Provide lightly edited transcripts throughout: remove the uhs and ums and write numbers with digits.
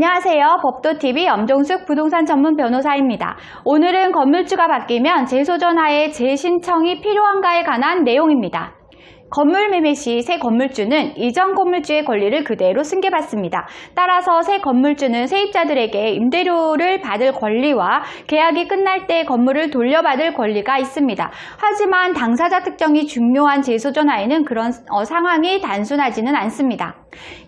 안녕하세요. 법도TV 엄종숙 부동산 전문 변호사입니다. 오늘은 건물주가 바뀌면 재소전화의 재신청이 필요한가에 관한 내용입니다. 건물 매매 시 새 건물주는 이전 건물주의 권리를 그대로 승계받습니다. 따라서 새 건물주는 세입자들에게 임대료를 받을 권리와 계약이 끝날 때 건물을 돌려받을 권리가 있습니다. 하지만 당사자 특정이 중요한 재소전화에는 그런 상황이 단순하지는 않습니다.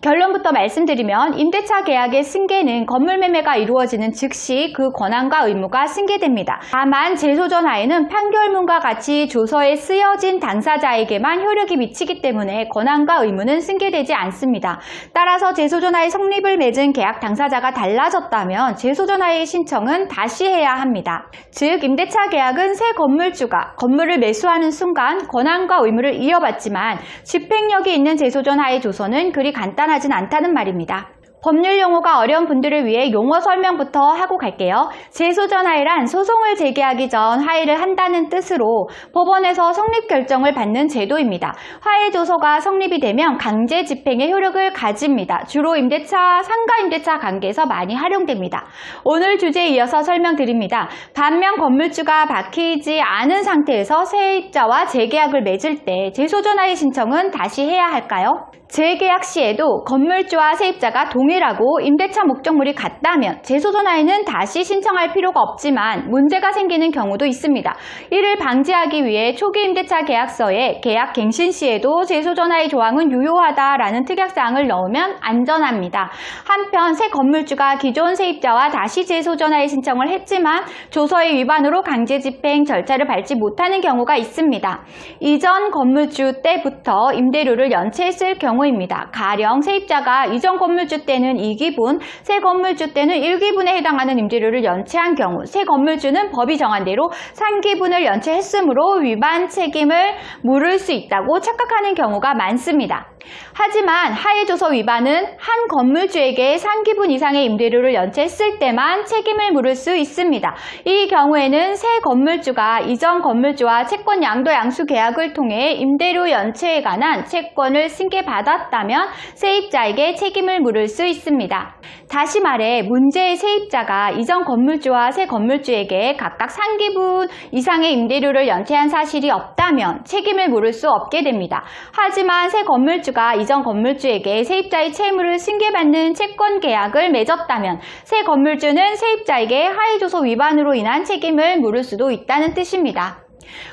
결론부터 말씀드리면 임대차 계약의 승계는 건물 매매가 이루어지는 즉시 그 권한과 의무가 승계됩니다. 다만 재소전화에는 판결문과 같이 조서에 쓰여진 당사자에게만 효력이 미치기 때문에 권한과 의무는 승계되지 않습니다. 따라서 재소전화의 성립을 맺은 계약 당사자가 달라졌다면 재소전화의 신청은 다시 해야 합니다. 즉 임대차 계약은 새 건물주가 건물을 매수하는 순간 권한과 의무를 이어받지만 집행력이 있는 재소전화의 조서는 그리 간단하진 않다는 말입니다. 법률 용어가 어려운 분들을 위해 용어 설명부터 하고 갈게요. 재소전화란 소송을 제기하기 전 하해를 한다는 뜻으로 법원에서 성립 결정을 받는 제도입니다. 하해조서가 성립이 되면 강제 집행의 효력을 가집니다. 주로 임대차, 상가임대차 관계에서 많이 활용됩니다. 오늘 주제에 이어서 설명드립니다. 반면 건물주가 바뀌지 않은 상태에서 세입자와 재계약을 맺을 때 재소전화의 신청은 다시 해야 할까요? 재계약 시에도 건물주와 세입자가 동일하고 임대차 목적물이 같다면 재소전화에는 다시 신청할 필요가 없지만 문제가 생기는 경우도 있습니다. 이를 방지하기 위해 초기 임대차 계약서에 계약 갱신 시에도 재소전화의 조항은 유효하다라는 특약사항을 넣으면 안전합니다. 한편 새 건물주가 기존 세입자와 다시 재소전화의 신청을 했지만 조서의 위반으로 강제집행 절차를 밟지 못하는 경우가 있습니다. 이전 건물주 때부터 임대료를 연체했을 경우입니다. 가령 세입자가 이전 건물주 때는 2기분, 새 건물주 때는 1기분에 해당하는 임대료를 연체한 경우 새 건물주는 법이 정한 대로 3기분을 연체했으므로 위반 책임을 물을 수 있다고 착각하는 경우가 많습니다. 하지만 하해조서 위반은 한 건물주에게 3기분 이상의 임대료를 연체했을 때만 책임을 물을 수 있습니다. 이 경우에는 새 건물주가 이전 건물주와 채권 양도 양수 계약을 통해 임대료 연체에 관한 채권을 승계받았다면 세입자에게 책임을 물을 수 있습니다. 다시 말해 문제의 세입자가 이전 건물주와 새 건물주에게 각각 3기분 이상의 임대료를 연체한 사실이 없다면 책임을 물을 수 없게 됩니다. 하지만 새 건물주가 이전 건물주에게 세입자의 채무를 승계받는 채권 계약을 맺었다면 새 건물주는 세입자에게 하해조서 위반으로 인한 책임을 물을 수도 있다는 뜻입니다.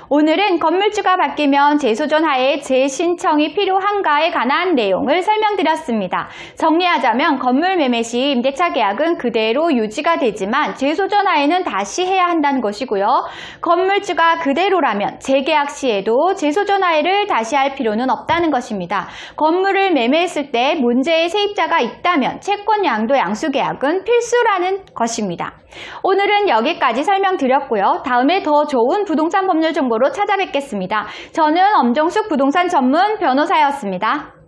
오늘은 건물주가 바뀌면 재소전화의 재신청이 필요한가에 관한 내용을 설명드렸습니다. 정리하자면 건물 매매 시 임대차 계약은 그대로 유지가 되지만 재소전화에는 다시 해야 한다는 것이고요. 건물주가 그대로라면 재계약 시에도 재소전화를 다시 할 필요는 없다는 것입니다. 건물을 매매했을 때 문제의 세입자가 있다면 채권 양도 양수 계약은 필수라는 것입니다. 오늘은 여기까지 설명드렸고요. 다음에 더 좋은 부동산 법률 정보로 찾아뵙겠습니다. 저는 엄종숙 부동산 전문 변호사였습니다.